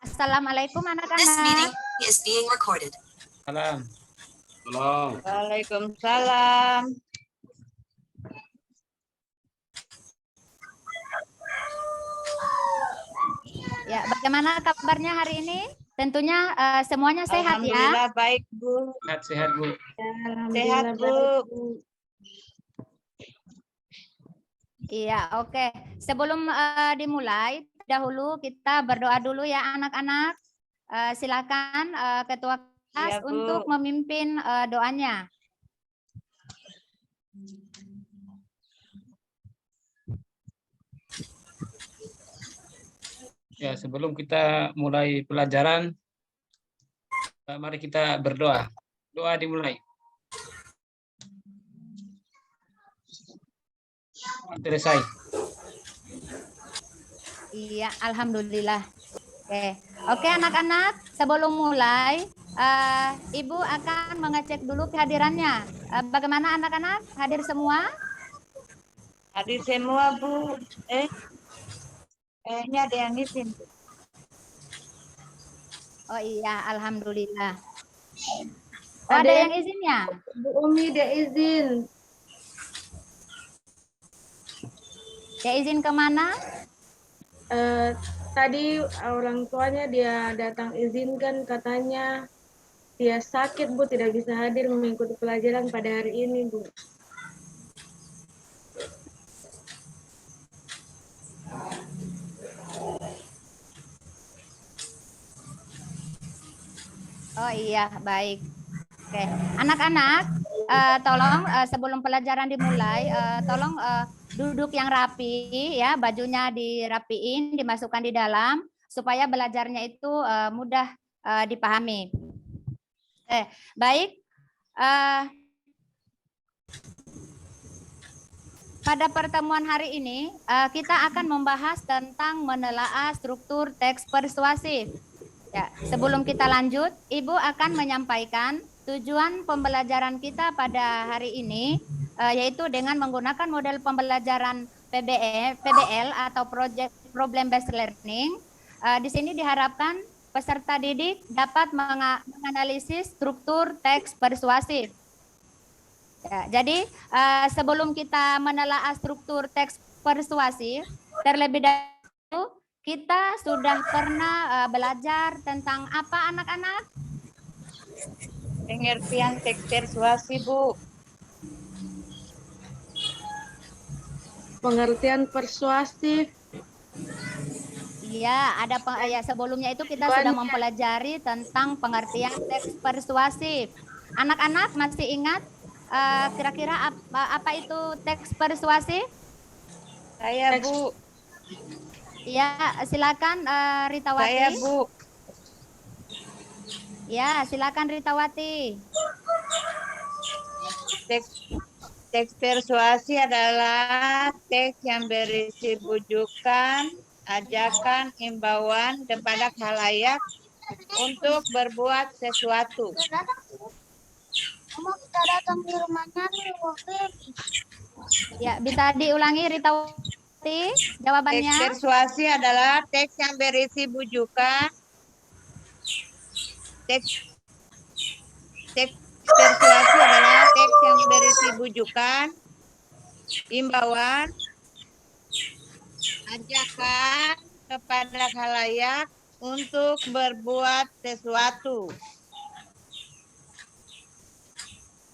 Assalamualaikum This meeting anak-anak. is being recorded. Salam. Salam. Waalaikumsalam. Ya, bagaimana kabarnya hari ini? Tentunya semuanya sehat ya. Alhamdulillah baik, Bu. Sehat-sehat, Bu. Sehat, Bu. Iya, oke. Sebelum dimulai, dahulu kita berdoa dulu ya anak-anak. Silakan Ketua kelas Iya, Bu. untuk memimpin doanya. Ya, sebelum kita mulai pelajaran, mari kita berdoa. Doa dimulai. Selesai. Iya, alhamdulillah. Oke anak-anak, sebelum mulai, Ibu akan mengecek dulu kehadirannya. Bagaimana anak-anak? Hadir semua? Hadir semua, Bu. Kayaknya ada yang izin. Oh iya, alhamdulillah. Oh, ada yang izin ya? Bu Umi dia izin. Ya izin kemana? Tadi orang tuanya dia datang izinkan, katanya dia sakit Bu, tidak bisa hadir mengikuti pelajaran pada hari ini Bu. Oh iya, baik. Oke, anak-anak, tolong sebelum pelajaran dimulai, tolong duduk yang rapi ya, bajunya dirapiin, dimasukkan di dalam supaya belajarnya itu mudah dipahami. Baik. Pada pertemuan hari ini kita akan membahas tentang menelaah struktur teks persuasif. Ya, sebelum kita lanjut, Ibu akan menyampaikan tujuan pembelajaran kita pada hari ini, yaitu dengan menggunakan model pembelajaran PBL atau Project Problem Based Learning. Di sini diharapkan peserta didik dapat menganalisis struktur teks persuasif. Ya, jadi sebelum kita menelaah struktur teks persuasif, terlebih dahulu kita sudah pernah belajar tentang apa anak-anak? Pengertian teks persuasi, Bu. Pengertian persuasif. Iya, ada ya sebelumnya itu kita sudah mempelajari tentang pengertian teks persuasif. Anak-anak masih ingat kira-kira apa itu teks persuasif? Saya, Bu. Ya, silakan Ritawati. Saya, Bu. Ya, silakan Ritawati. Teks persuasi adalah teks yang berisi bujukan, ajakan, imbauan kepada khalayak untuk berbuat sesuatu. Kamu kita datang di rumahnya nih, Ya, bisa diulangi Ritawati jawabannya. Teks persuasi adalah teks yang berisi bujukan. Teks persuasi adalah teks yang berisi bujukan, imbauan, ajakan kepada khalayak untuk berbuat sesuatu.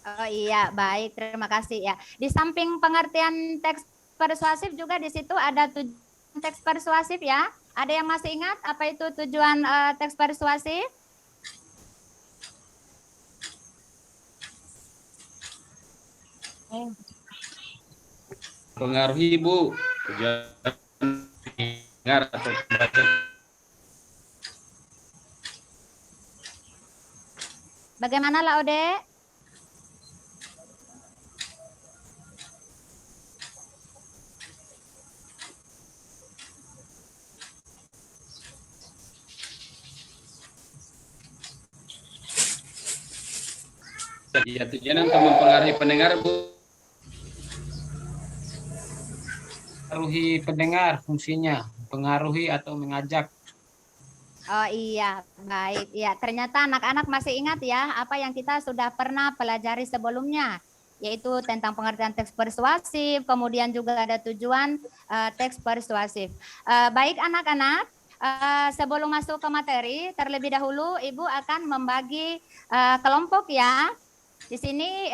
Oh iya, baik, terima kasih ya. Di samping pengertian teks persuasif juga di situ ada tujuan teks persuasif ya. Ada yang masih ingat apa itu tujuan teks persuasif? Pengaruhi, Bu. Tujuan dengar atau membaca. Bagaimana Laude? Ya, tujuan untuk mempengaruhi pendengar, Bu. Mempengaruhi pendengar fungsinya, mempengaruhi atau mengajak Oh iya, baik. Ya, ternyata anak-anak masih ingat ya apa yang kita sudah pernah pelajari sebelumnya, yaitu tentang pengertian teks persuasif, kemudian juga ada tujuan teks persuasif. Baik anak-anak, sebelum masuk ke materi, terlebih dahulu Ibu akan membagi kelompok ya. Di sini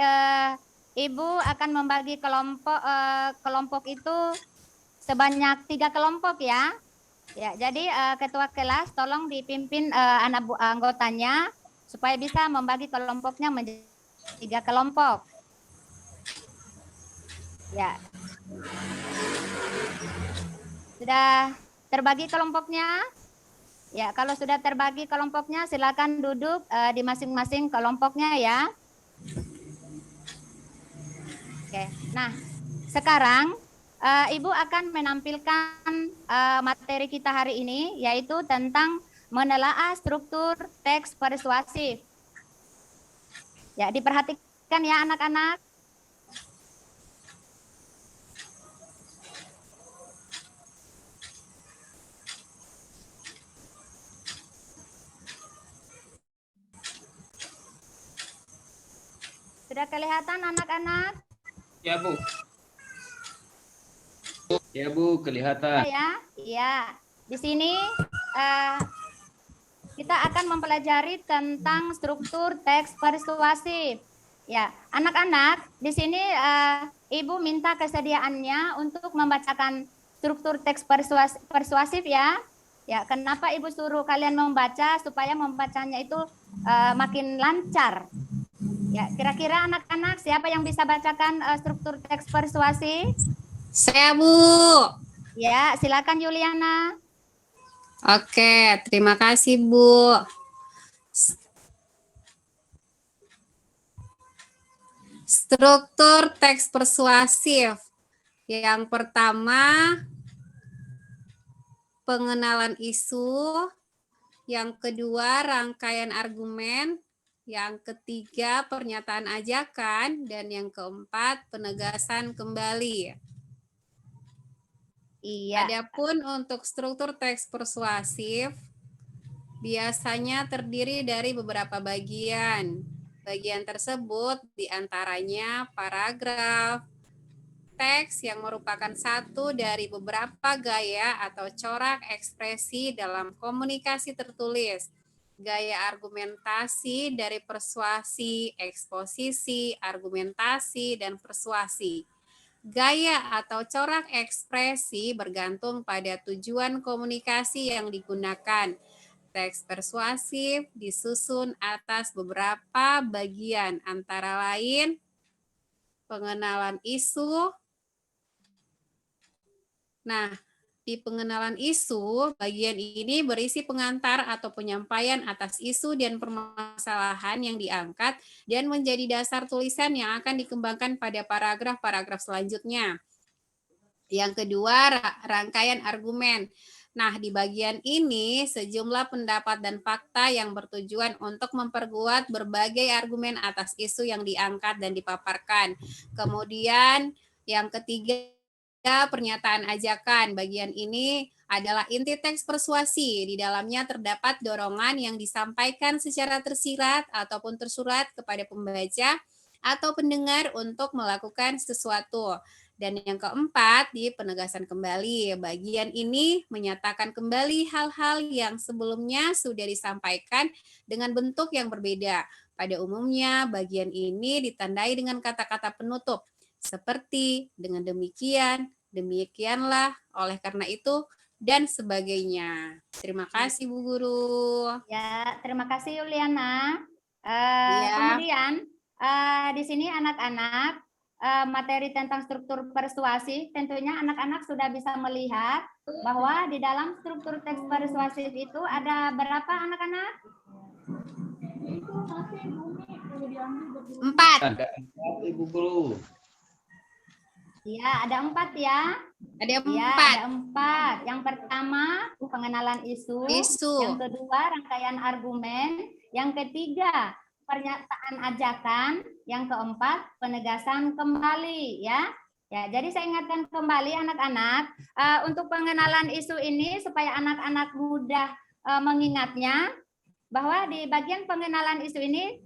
Ibu akan membagi kelompok itu sebanyak 3 kelompok ya. Ya, jadi ketua kelas tolong dipimpin anggotanya supaya bisa membagi kelompoknya menjadi 3 kelompok. Ya. Sudah terbagi kelompoknya? Ya, kalau sudah terbagi kelompoknya silakan duduk di masing-masing kelompoknya ya. Oke. Nah, sekarang Ibu akan menampilkan materi kita hari ini, yaitu tentang menelaah struktur teks persuasif. Ya, diperhatikan ya anak-anak. Sudah kelihatan anak-anak? Ya, Bu. Ya, Bu, kelihatan. Ya, ya. Di sini kita akan mempelajari tentang struktur teks persuasif. Ya, anak-anak, di sini Ibu minta kesediaannya untuk membacakan struktur teks persuasif ya. Ya, kenapa Ibu suruh kalian membaca supaya membacanya itu makin lancar. Ya, kira-kira anak-anak siapa yang bisa bacakan struktur teks persuasif? Saya, Bu. Ya, silakan Juliana. Oke, terima kasih, Bu. Struktur teks persuasif. Yang pertama, pengenalan isu. Yang kedua, rangkaian argumen. Yang ketiga, pernyataan ajakan. Dan yang keempat, penegasan kembali. Iya. Adapun untuk struktur teks persuasif, biasanya terdiri dari beberapa bagian. Bagian tersebut diantaranya paragraf, teks yang merupakan satu dari beberapa gaya atau corak ekspresi dalam komunikasi tertulis, gaya argumentasi dari persuasi, eksposisi, argumentasi, dan persuasi. Gaya atau corak ekspresi bergantung pada tujuan komunikasi yang digunakan. Teks persuasif disusun atas beberapa bagian, antara lain pengenalan isu. Nah, di pengenalan isu, bagian ini berisi pengantar atau penyampaian atas isu dan permasalahan yang diangkat dan menjadi dasar tulisan yang akan dikembangkan pada paragraf-paragraf selanjutnya. Yang kedua, rangkaian argumen. Nah, di bagian ini sejumlah pendapat dan fakta yang bertujuan untuk memperkuat berbagai argumen atas isu yang diangkat dan dipaparkan. Kemudian yang ketiga, pernyataan ajakan. Bagian ini adalah inti teks persuasi. Di dalamnya terdapat dorongan yang disampaikan secara tersirat ataupun tersurat kepada pembaca atau pendengar untuk melakukan sesuatu. Dan yang keempat, di penegasan kembali. Bagian ini menyatakan kembali hal-hal yang sebelumnya sudah disampaikan dengan bentuk yang berbeda. Pada umumnya, bagian ini ditandai dengan kata-kata penutup, seperti dengan demikian, demikianlah, oleh karena itu, dan sebagainya. Terima kasih, Bu Guru. Ya, terima kasih Yuliana. Ya. Kemudian di sini anak-anak materi tentang struktur persuasif, tentunya anak-anak sudah bisa melihat bahwa di dalam struktur teks persuasif itu ada berapa anak-anak? 4. Ada 4, Ibu Guru. Ya, ada 4 ya. Ada 4. Ya, ada 4. Yang pertama, pengenalan isu. Yang kedua, rangkaian argumen. Yang ketiga, pernyataan ajakan. Yang keempat, penegasan kembali ya. Ya, jadi saya ingatkan kembali anak-anak untuk pengenalan isu ini supaya anak-anak mudah mengingatnya bahwa di bagian pengenalan isu ini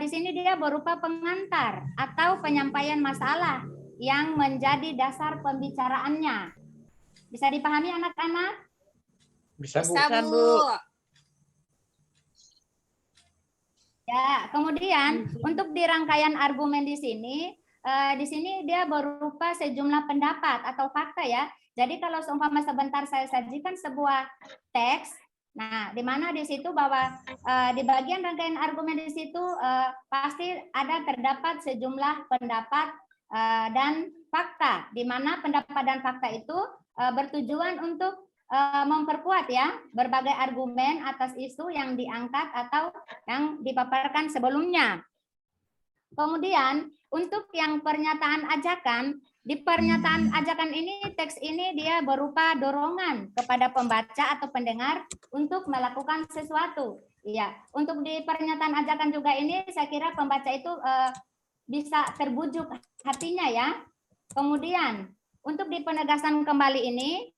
di sini dia berupa pengantar atau penyampaian masalah yang menjadi dasar pembicaraannya. Bisa dipahami anak-anak? Bisa, Bu. Bisa, Bisa, Bu. Bu. Ya, kemudian untuk di rangkaian argumen di sini dia berupa sejumlah pendapat atau fakta ya. Jadi kalau seumpama sebentar saya sajikan sebuah teks, nah di mana di situ bahwa di bagian rangkaian argumen di situ pasti terdapat sejumlah pendapat dan fakta, di mana pendapat dan fakta itu bertujuan untuk memperkuat ya berbagai argumen atas isu yang diangkat atau yang dipaparkan sebelumnya. Kemudian untuk yang pernyataan ajakan, di pernyataan ajakan ini teks ini dia berupa dorongan kepada pembaca atau pendengar untuk melakukan sesuatu. Iya, untuk di pernyataan ajakan juga ini saya kira pembaca itu bisa terbujuk hatinya ya. Kemudian untuk di penegasan kembali ini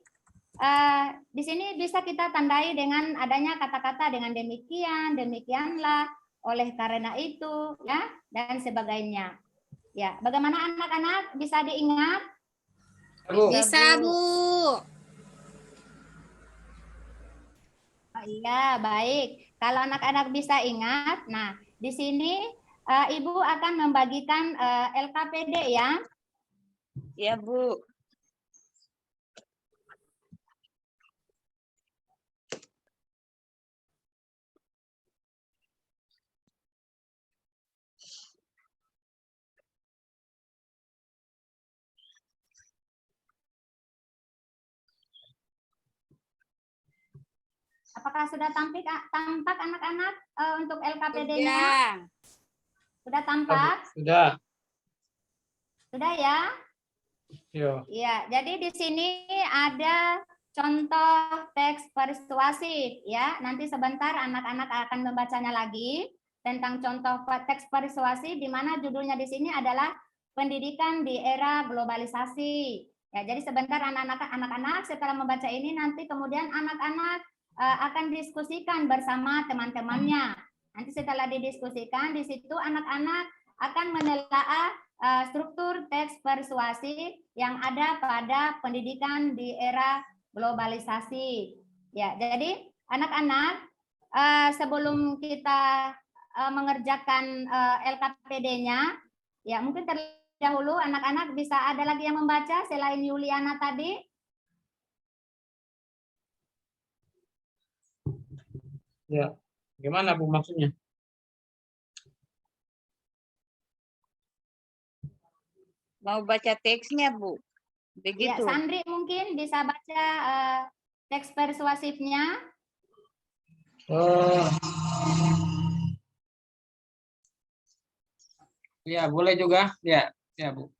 di sini bisa kita tandai dengan adanya kata-kata dengan demikian, demikianlah, oleh karena itu, ya, dan sebagainya. Ya, bagaimana anak-anak bisa diingat? Bu. Bisa, Bu. Oh, iya, baik. Kalau anak-anak bisa ingat, nah di sini Ibu akan membagikan LKPD ya. Ya, Bu. Apakah sudah tampak anak-anak untuk LKPD-nya? Ya. Sudah tampak? Sudah. Sudah ya? Yo. Iya, jadi di sini ada contoh teks persuasif ya. Nanti sebentar anak-anak akan membacanya lagi tentang contoh teks persuasif di mana judulnya di sini adalah pendidikan di era globalisasi. Ya, jadi sebentar anak-anak setelah membaca ini nanti kemudian anak-anak akan diskusikan bersama teman-temannya. Nanti setelah didiskusikan di situ anak-anak akan menelaah struktur teks persuasif yang ada pada pendidikan di era globalisasi. Ya, jadi anak-anak sebelum kita mengerjakan LKPD-nya, ya mungkin terlebih dahulu anak-anak bisa ada lagi yang membaca selain Yuliana tadi. Ya. Gimana Bu maksudnya? Mau baca teksnya, Bu. Ya, Begitu. Sandri mungkin bisa baca teks persuasifnya. Oh. Ya, boleh juga. Ya, ya Bu.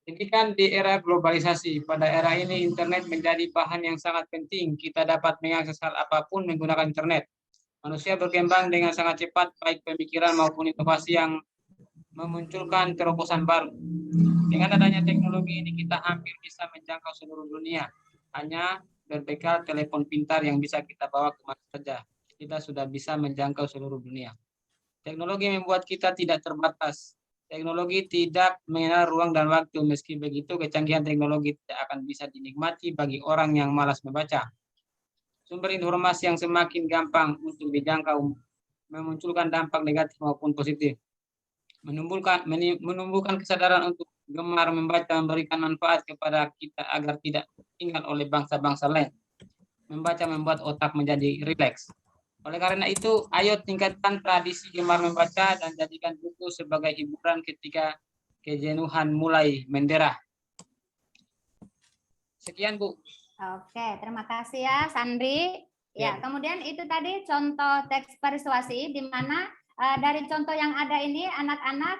Ini kan di era globalisasi, pada era ini internet menjadi bahan yang sangat penting. Kita dapat mengakses hal apapun menggunakan internet. Manusia berkembang dengan sangat cepat, baik pemikiran maupun inovasi yang memunculkan terobosan baru. Dengan adanya teknologi ini kita hampir bisa menjangkau seluruh dunia. Hanya berbekal telepon pintar yang bisa kita bawa kemana saja. Kita sudah bisa menjangkau seluruh dunia. Teknologi membuat kita tidak terbatas. Teknologi tidak mengenal ruang dan waktu. Meski begitu, kecanggihan teknologi tidak akan bisa dinikmati bagi orang yang malas membaca. Sumber informasi yang semakin gampang untuk dijangkau memunculkan dampak negatif maupun positif. Menumbuhkan kesadaran untuk gemar membaca memberikan manfaat kepada kita agar tidak tinggal oleh bangsa-bangsa lain. Membaca membuat otak menjadi rileks. Oleh karena itu, ayo tingkatkan tradisi gemar membaca dan jadikan buku sebagai hiburan ketika kejenuhan mulai menderah. Sekian, Bu. Oke, terima kasih ya Sandri. Ya, kemudian itu tadi contoh teks persuasif di mana dari contoh yang ada ini anak-anak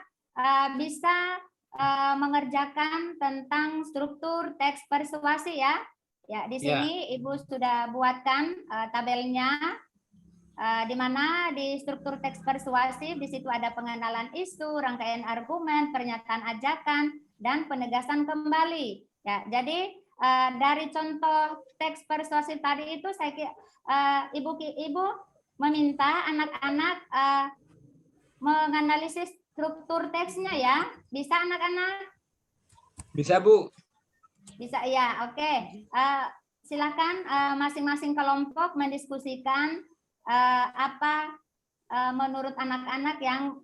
bisa mengerjakan tentang struktur teks persuasi ya. Ya, di sini Ibu sudah buatkan tabelnya. Di mana di struktur teks persuasif di situ ada pengenalan isu, rangkaian argumen, pernyataan ajakan, dan penegasan kembali. Ya, jadi dari contoh teks persuasif tadi itu saya ibu meminta anak-anak menganalisis struktur teksnya ya. Bisa anak-anak? Bisa, Bu. Bisa ya, oke. Silakan masing-masing kelompok mendiskusikan apa menurut anak-anak yang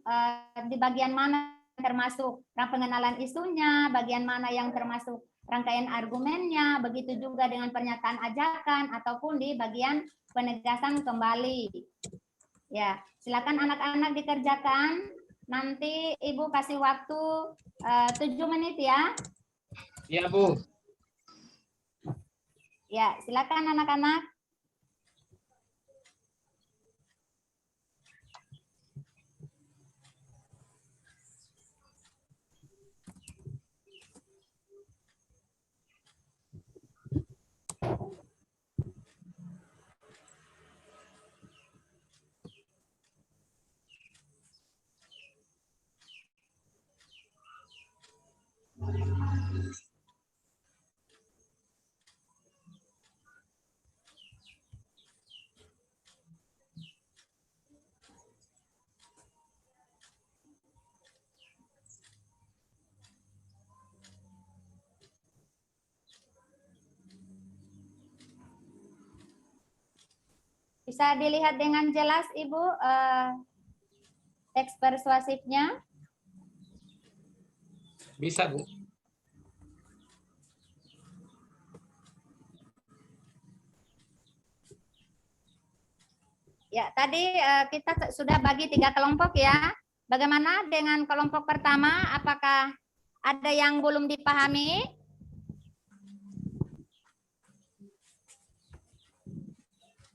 di bagian mana termasuk pengenalan isunya, bagian mana yang termasuk rangkaian argumennya, begitu juga dengan pernyataan ajakan ataupun di bagian penegasan kembali. Ya, silakan anak-anak dikerjakan. Nanti Ibu kasih waktu 7 menit ya. Iya, Bu. Ya, silakan anak-anak. Bisa dilihat dengan jelas, Ibu, teks persuasifnya? Bisa, Bu. Ya, tadi kita sudah bagi 3 kelompok ya. Bagaimana dengan kelompok pertama? Apakah ada yang belum dipahami?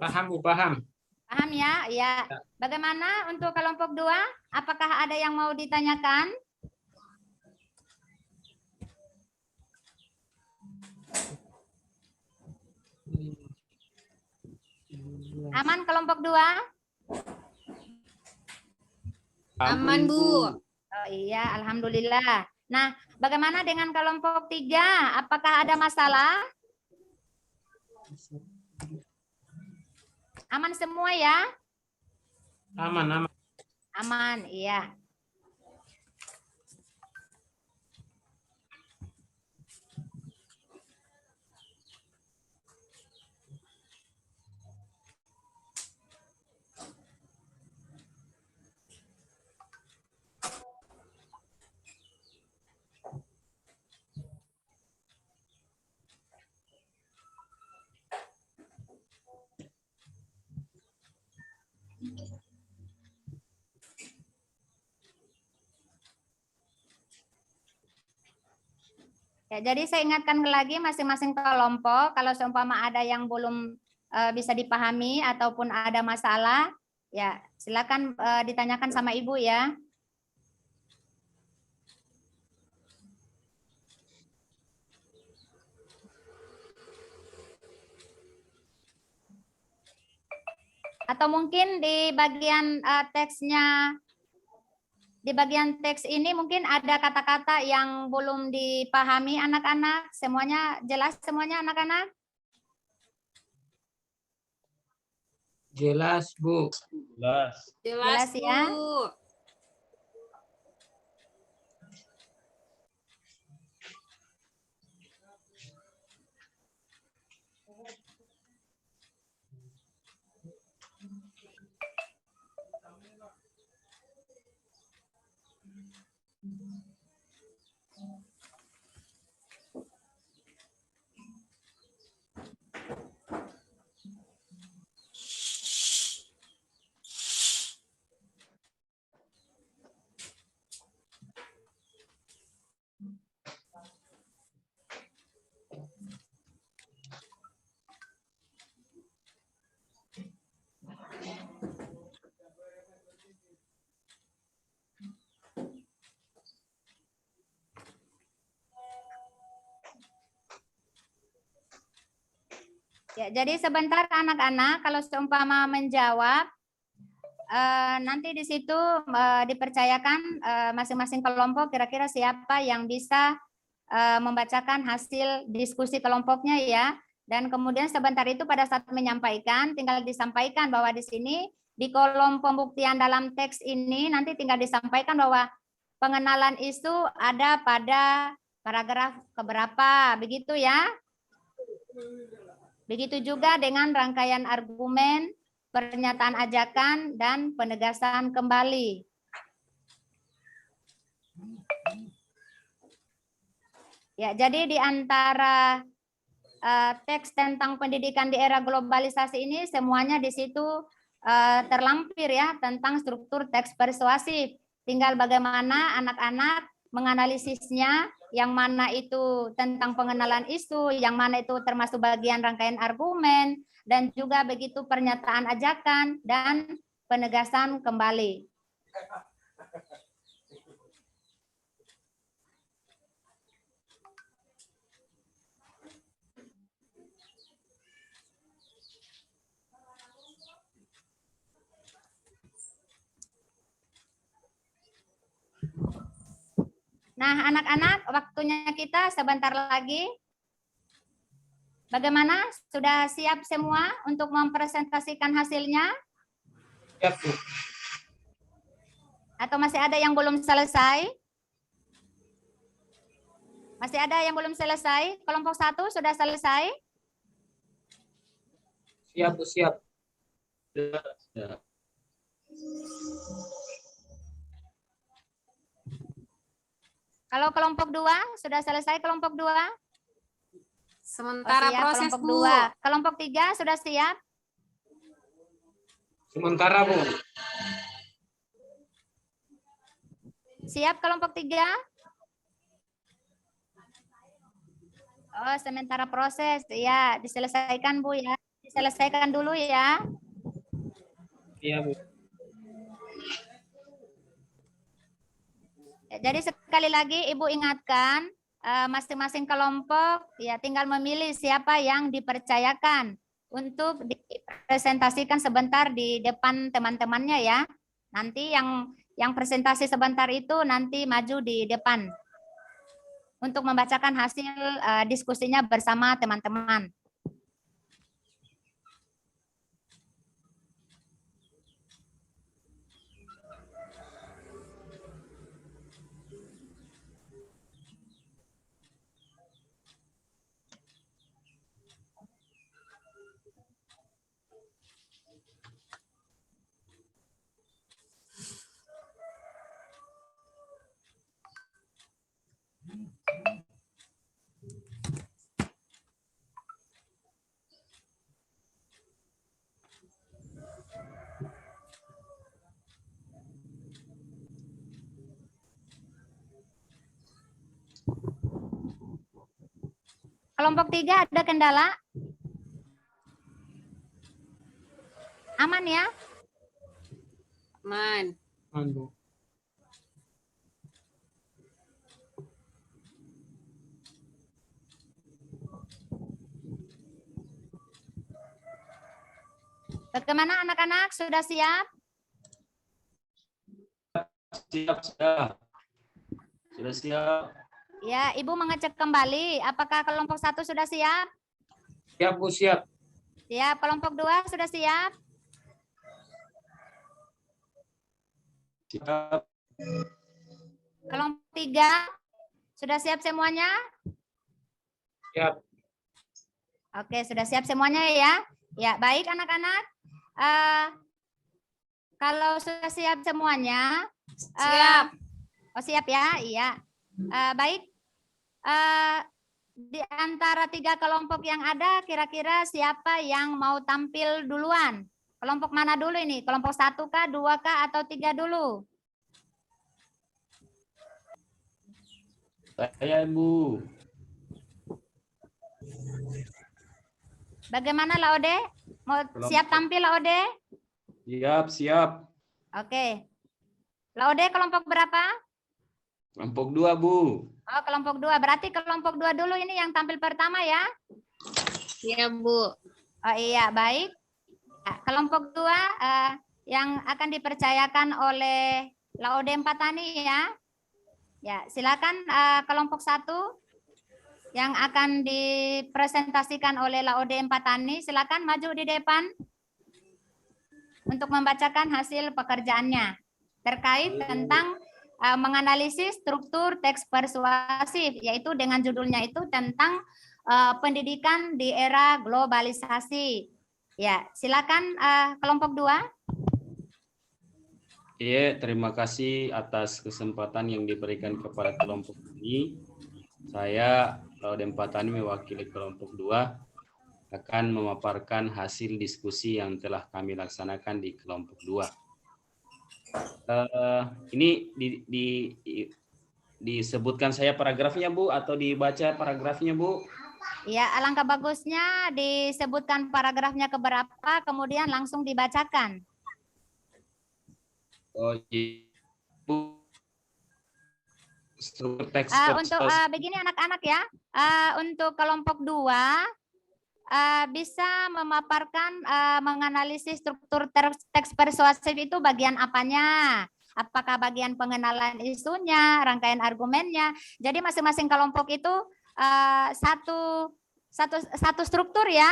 Paham, Bu, paham. Paham ya? Ya. Bagaimana untuk kelompok 2? Apakah ada yang mau ditanyakan? Aman kelompok 2? Aman, Bu. Oh iya, alhamdulillah. Nah, bagaimana dengan kelompok 3? Apakah ada masalah? Aman semua ya? Aman, aman. Aman, iya. Ya, jadi saya ingatkan lagi masing-masing kelompok, kalau seumpama ada yang belum bisa dipahami ataupun ada masalah, ya silakan ditanyakan sama Ibu ya. Atau mungkin di bagian teksnya, di bagian teks ini mungkin ada kata-kata yang belum dipahami anak-anak. Semuanya jelas semuanya anak-anak? Jelas, Bu. Jelas. Jelas, Jelas ya? Bu. Ya, jadi sebentar anak-anak, kalau seumpama menjawab, nanti di situ dipercayakan masing-masing kelompok kira-kira siapa yang bisa membacakan hasil diskusi kelompoknya ya. Dan kemudian sebentar itu pada saat menyampaikan, tinggal disampaikan bahwa di sini di kolom pembuktian dalam teks ini nanti tinggal disampaikan bahwa pengenalan isu ada pada paragraf keberapa, begitu ya. Begitu juga dengan rangkaian argumen, pernyataan ajakan, dan penegasan kembali. Ya, jadi di antara teks tentang pendidikan di era globalisasi ini semuanya di situ terlampir ya tentang struktur teks persuasif. Tinggal bagaimana anak-anak menganalisisnya, yang mana itu tentang pengenalan isu, yang mana itu termasuk bagian rangkaian argumen, dan juga begitu pernyataan ajakan dan penegasan kembali. Nah, anak-anak, waktunya kita sebentar lagi. Bagaimana? Sudah siap semua untuk mempresentasikan hasilnya? Siap, Bu. Atau masih ada yang belum selesai? Masih ada yang belum selesai? Kelompok 1 sudah selesai? Siap, Bu, siap. Kalau kelompok 2 sudah selesai kelompok 2? Sementara siap, proses, kelompok Bu. 2. Kelompok 3 sudah siap? Sementara, Bu. Siap kelompok 3? Oh, sementara proses. Ya, diselesaikan Bu ya. Diselesaikan dulu ya. Iya, Bu. Jadi sekali lagi Ibu ingatkan masing-masing kelompok ya tinggal memilih siapa yang dipercayakan untuk dipresentasikan sebentar di depan teman-temannya ya. Nanti yang presentasi sebentar itu nanti maju di depan untuk membacakan hasil diskusinya bersama teman-teman. Kelompok 3 ada kendala? Aman ya? Aman. Aman, Bu. Bagaimana anak-anak? Sudah siap? Siap, sudah. Sudah siap. Ya, Ibu mengecek kembali. Apakah kelompok 1 sudah siap? Siap, Bu, siap. Siap. Kelompok 2 sudah siap? Siap. Kelompok 3 sudah siap semuanya? Siap. Oke, sudah siap semuanya ya? Ya, baik anak-anak. Kalau sudah siap semuanya, Siap. oh siap ya, iya. Baik, di antara 3 kelompok yang ada, kira-kira siapa yang mau tampil duluan? Kelompok mana dulu ini? Kelompok 1 kah, 2 kah, atau 3 dulu? Saya, Bu. Bagaimana Laode? Mau siap tampil Laode? Siap, siap. Oke. Laode kelompok berapa? Kelompok 2, Bu. Oh, kelompok 2. Berarti kelompok 2 dulu ini yang tampil pertama ya? Iya, Bu. Oh iya, baik. Ya, kelompok 2 yang akan dipercayakan oleh Laode Empatani ya. Ya, silakan kelompok 1 yang akan dipresentasikan oleh Laode Empatani. Silakan maju di depan untuk membacakan hasil pekerjaannya terkait tentang menganalisis struktur teks persuasif, yaitu dengan judulnya itu tentang pendidikan di era globalisasi. Ya, silakan kelompok 2. Iya, terima kasih atas kesempatan yang diberikan kepada kelompok ini. Saya, Laode Empatani, mewakili kelompok 2, akan memaparkan hasil diskusi yang telah kami laksanakan di kelompok 2. Ini disebutkan saya paragrafnya, Bu, atau dibaca paragrafnya, Bu? Ya, alangkah bagusnya disebutkan paragrafnya keberapa, kemudian langsung dibacakan. Oh, iya. Bu. Struktur teks Untuk begini anak-anak ya, untuk kelompok 2 bisa memaparkan menganalisis struktur teks persuasif itu bagian apanya? Apakah bagian pengenalan isunya, rangkaian argumennya? Jadi masing-masing kelompok itu satu struktur ya.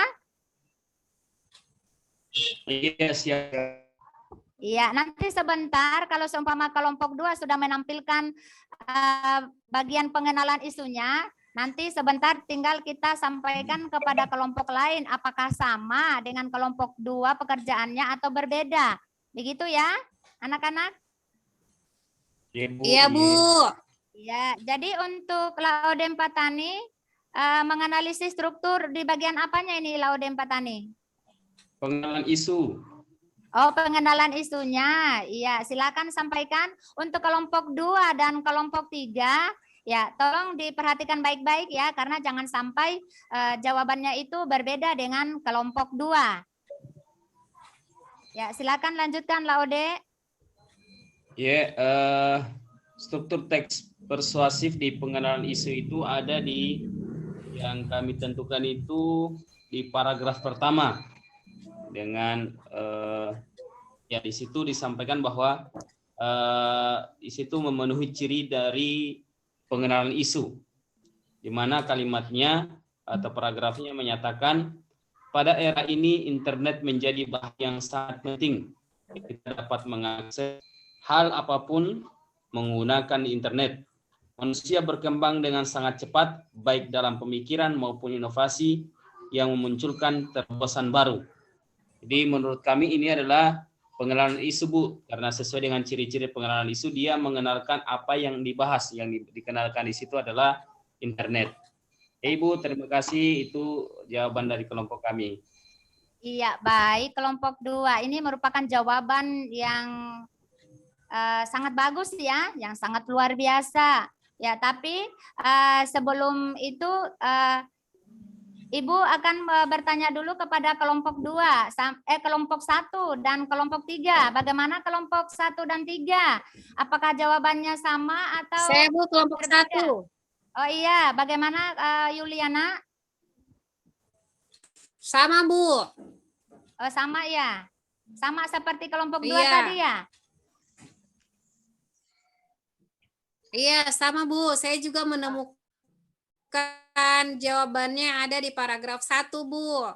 Iya, siap. Iya, nanti sebentar kalau seumpama kelompok 2 sudah menampilkan bagian pengenalan isunya, nanti sebentar tinggal kita sampaikan kepada kelompok lain apakah sama dengan kelompok 2 pekerjaannya atau berbeda. Begitu ya, anak-anak? Iya, Bu. Ya, jadi untuk Laode Empatani menganalisis struktur di bagian apanya ini Laode Empatani? Pengenalan isu. Oh, pengenalan isunya. Iya, silakan sampaikan untuk kelompok 2 dan kelompok 3. Ya, tolong diperhatikan baik-baik ya, karena jangan sampai jawabannya itu berbeda dengan kelompok 2. Ya, silakan lanjutkan Laode. Ya, struktur teks persuasif di pengenalan isu itu ada di yang kami tentukan itu di paragraf pertama. Dengan ya di situ disampaikan bahwa di situ memenuhi ciri dari pengenalan isu, di mana kalimatnya atau paragrafnya menyatakan pada era ini internet menjadi bahan yang sangat penting. Kita dapat mengakses hal apapun menggunakan internet. Manusia berkembang dengan sangat cepat, baik dalam pemikiran maupun inovasi yang memunculkan terobosan baru. Jadi menurut kami ini adalah pengenalan isu, Bu, karena sesuai dengan ciri-ciri pengenalan isu, dia mengenalkan apa yang dibahas, yang dikenalkan di situ adalah internet. Ibu, terima kasih, itu jawaban dari kelompok kami. Iya, baik, kelompok 2 ini merupakan jawaban yang sangat bagus ya, yang sangat luar biasa. Ya, tapi sebelum itu Ibu akan bertanya dulu kepada kelompok 2, kelompok 1 dan kelompok 3. Bagaimana kelompok 1 dan 3? Apakah jawabannya sama atau Saya, Bu, kelompok berbeda? 1. Oh iya, bagaimana Yuliana? Sama, Bu. Oh, sama ya. Sama seperti kelompok 2 Iya. tadi ya? Iya, sama, Bu. Saya juga menemukan jawabannya ada di paragraf 1, Bu.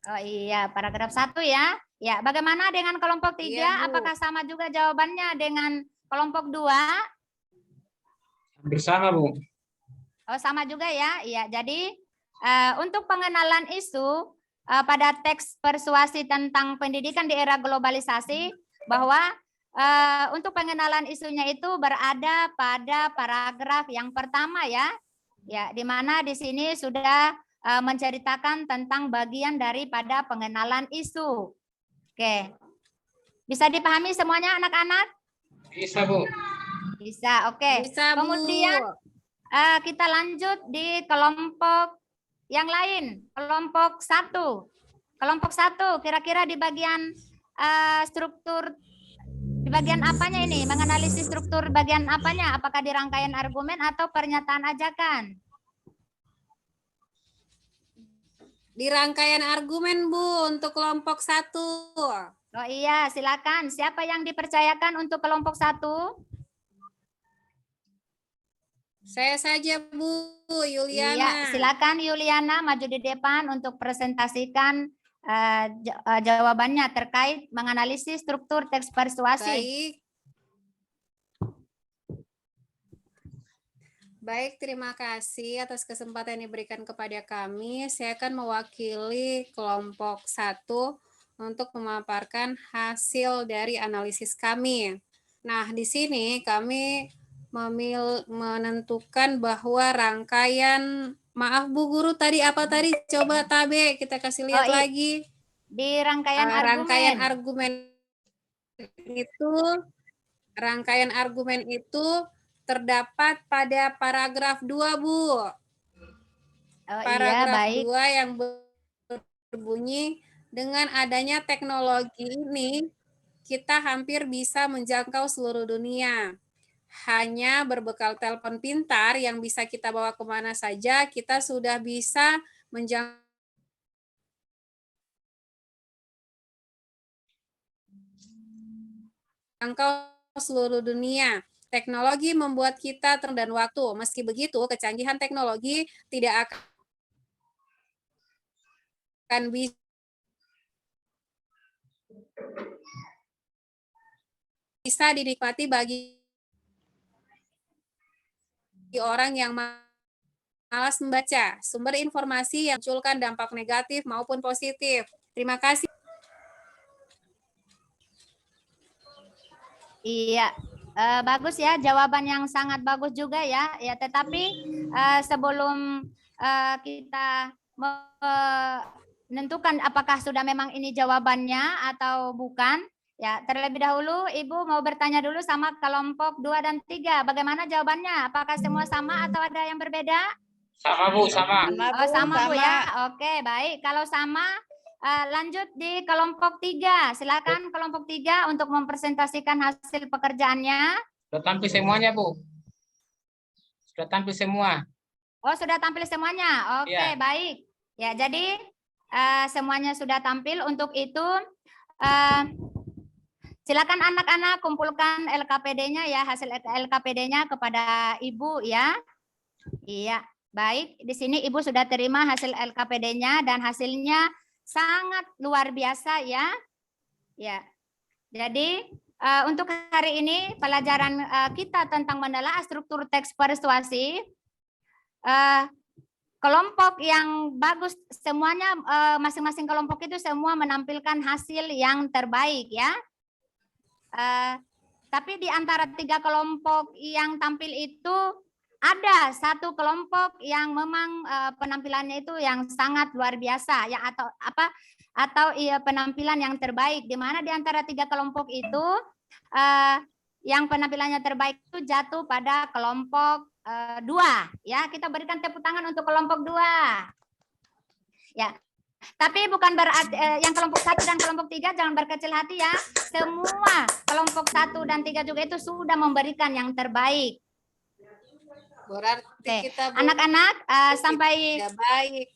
Oh iya, paragraf 1 ya. Ya, bagaimana dengan kelompok 3? Iya, Bu. Apakah sama juga jawabannya dengan kelompok 2? Bersama, Bu. Oh, sama juga ya. Iya, jadi untuk pengenalan isu pada teks persuasi tentang pendidikan di era globalisasi, bahwa untuk pengenalan isunya itu berada pada paragraf yang pertama ya. Ya, di mana di sini sudah menceritakan tentang bagian daripada pengenalan isu. Oke. Bisa dipahami semuanya anak-anak? Bisa, Bu. Bisa, oke. Bisa, Bu. Kemudian kita lanjut di kelompok yang lain, kelompok 1. Kelompok 1 kira-kira di bagian struktur, di bagian apanya ini? Menganalisis struktur bagian apanya? Apakah di rangkaian argumen atau pernyataan ajakan? Di rangkaian argumen, Bu, untuk kelompok 1. Oh iya, silakan. Siapa yang dipercayakan untuk kelompok 1? Saya saja Bu Iya, Yuliana. silakan Yuliana maju di depan untuk presentasikan jawabannya terkait menganalisis struktur teks persuasif. Baik. Baik, terima kasih atas kesempatan yang diberikan kepada kami. Saya akan mewakili kelompok 1 untuk memaparkan hasil dari analisis kami. Nah, di sini kami menentukan bahwa rangkaian, maaf Bu Guru, tadi apa tadi? Coba Tabe, kita kasih lihat lagi. Di rangkaian Rangkaian argumen. Rangkaian argumen itu terdapat pada paragraf 2, Bu. Paragraf baik. 2 yang berbunyi, dengan adanya teknologi ini, kita hampir bisa menjangkau seluruh dunia. Hanya berbekal telepon pintar yang bisa kita bawa kemana saja, kita sudah bisa menjangkau seluruh dunia. Teknologi membuat kita dan waktu. Meski begitu, kecanggihan teknologi tidak akan bisa dinikmati bagi orang yang malas membaca. Sumber informasi yang munculkan dampak negatif maupun positif. Terima kasih. Iya, bagus ya, jawaban yang sangat bagus juga ya. Ya, tetapi sebelum kita menentukan apakah sudah memang ini jawabannya atau bukan, ya terlebih dahulu Ibu mau bertanya dulu sama kelompok 2 dan 3. Bagaimana jawabannya? Apakah semua sama atau ada yang berbeda? Sama Bu, sama. Oh, sama Bu ya. Oke, baik. Kalau sama, lanjut di kelompok 3. Silakan kelompok 3 untuk mempresentasikan hasil pekerjaannya. Sudah tampil semuanya Bu. Sudah tampil semua. Oh, sudah tampil semuanya. Oke, Iya. baik. Ya, jadi semuanya sudah tampil. Untuk itu, silakan anak-anak kumpulkan LKPD-nya ya, hasil LKPD-nya kepada Ibu ya. Iya, baik. Di sini Ibu sudah terima hasil LKPD-nya dan hasilnya sangat luar biasa ya. Ya. Jadi untuk hari ini pelajaran kita tentang menelaah struktur teks persuasif, kelompok yang bagus semuanya, masing-masing kelompok itu semua menampilkan hasil yang terbaik ya. Tapi di antara 3 kelompok yang tampil itu ada 1 kelompok yang memang penampilannya itu yang sangat luar biasa ya, atau penampilan yang terbaik, di mana di antara 3 kelompok itu yang penampilannya terbaik itu jatuh pada kelompok 2 ya. Kita berikan tepuk tangan untuk kelompok 2 ya. Tapi bukan berarti yang kelompok 1 dan kelompok 3 jangan berkecil hati ya. Semua kelompok 1 dan 3 juga itu sudah memberikan yang terbaik. Berarti kita anak-anak sampai baik.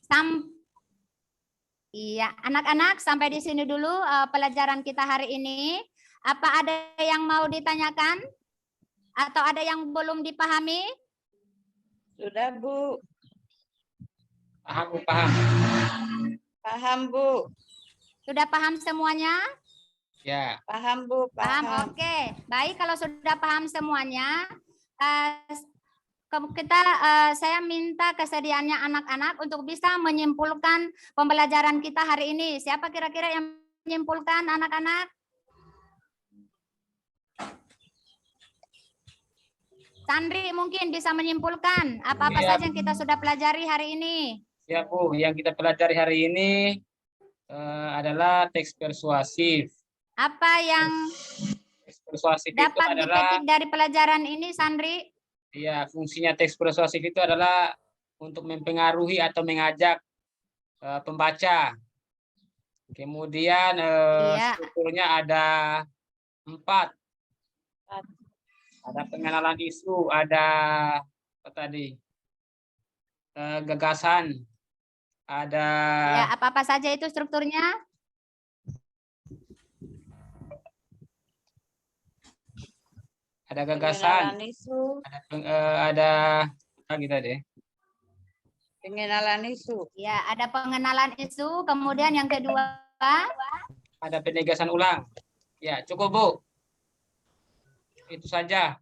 Iya, anak-anak sampai di sini dulu pelajaran kita hari ini. Apa ada yang mau ditanyakan? Atau ada yang belum dipahami? Sudah Bu. Paham Bu, paham. Paham Bu. Sudah paham semuanya? Ya. Paham Bu, Paham. paham. Oke, baik kalau sudah paham semuanya. Saya minta kesediaannya anak-anak untuk bisa menyimpulkan pembelajaran kita hari ini. Siapa kira-kira yang menyimpulkan anak-anak? Sandri mungkin bisa menyimpulkan apa-apa saja yang kita sudah pelajari hari ini. Ya Bu, yang kita pelajari hari ini adalah teks persuasif. Apa yang teks persuasif dapat itu adalah, dipetik dari pelajaran ini, Sandri? ya, fungsinya teks persuasif itu adalah untuk mempengaruhi atau mengajak pembaca. Kemudian strukturnya ada 4. Ada pengenalan isu, ada apa tadi? Gagasan, ada ya, apa-apa saja itu strukturnya? ada gagasan, Pengenalan isu. ada kita deh. Pengenalan isu. Ya, ada pengenalan isu. Kemudian yang kedua, Ada penegasan ulang. Ya, cukup Bu. Itu saja.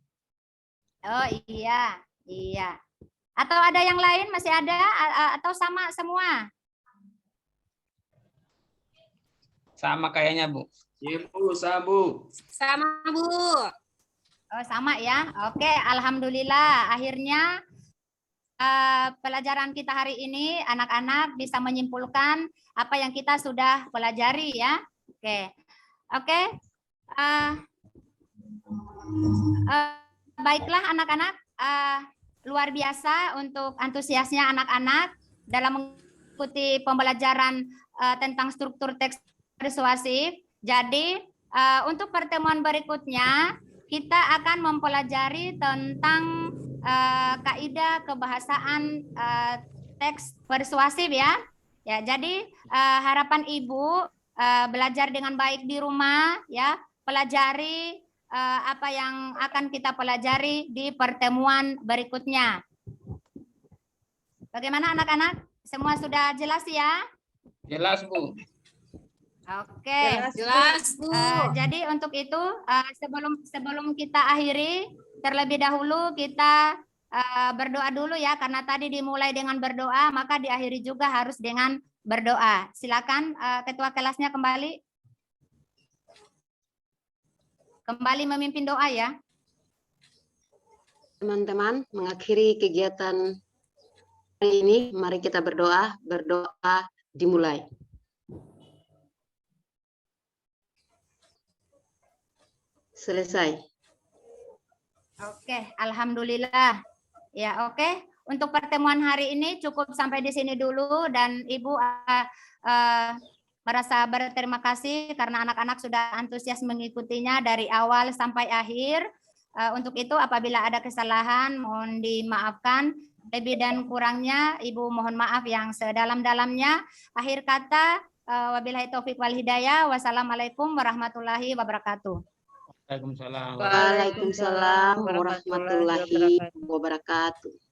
oh iya, iya. Atau ada yang lain masih ada atau sama semua? Sama kayaknya Bu. Iya Bu, Bu. Sama Bu. Oh, sama ya. Oke, alhamdulillah. Akhirnya pelajaran kita hari ini anak-anak bisa menyimpulkan apa yang kita sudah pelajari ya. Oke, oke. Baiklah anak-anak, luar biasa untuk antusiasnya anak-anak dalam mengikuti pembelajaran tentang struktur teks persuasif. Jadi untuk pertemuan berikutnya kita akan mempelajari tentang kaidah kebahasaan teks persuasif ya. Ya, jadi harapan Ibu belajar dengan baik di rumah ya, pelajari apa yang akan kita pelajari di pertemuan berikutnya. Bagaimana anak-anak? Semua sudah jelas ya? Jelas Bu. Oke. Jelas Bu. Jadi untuk itu sebelum kita akhiri terlebih dahulu kita berdoa dulu ya, karena tadi dimulai dengan berdoa maka diakhiri juga harus dengan berdoa. Silakan ketua kelasnya kembali memimpin doa ya. Teman-teman, mengakhiri kegiatan hari ini, mari kita berdoa. Berdoa dimulai. Selesai. Oke, alhamdulillah. Ya, oke. Untuk pertemuan hari ini cukup sampai di sini dulu dan Ibu merasa berterima kasih karena anak-anak sudah antusias mengikutinya dari awal sampai akhir. Untuk itu apabila ada kesalahan mohon dimaafkan. Lebih dan kurangnya Ibu mohon maaf yang sedalam-dalamnya. Akhir kata wabillahi taufik wal hidayah. Wassalamualaikum warahmatullahi wabarakatuh. Waalaikumsalam. Waalaikumsalam warahmatullahi wabarakatuh.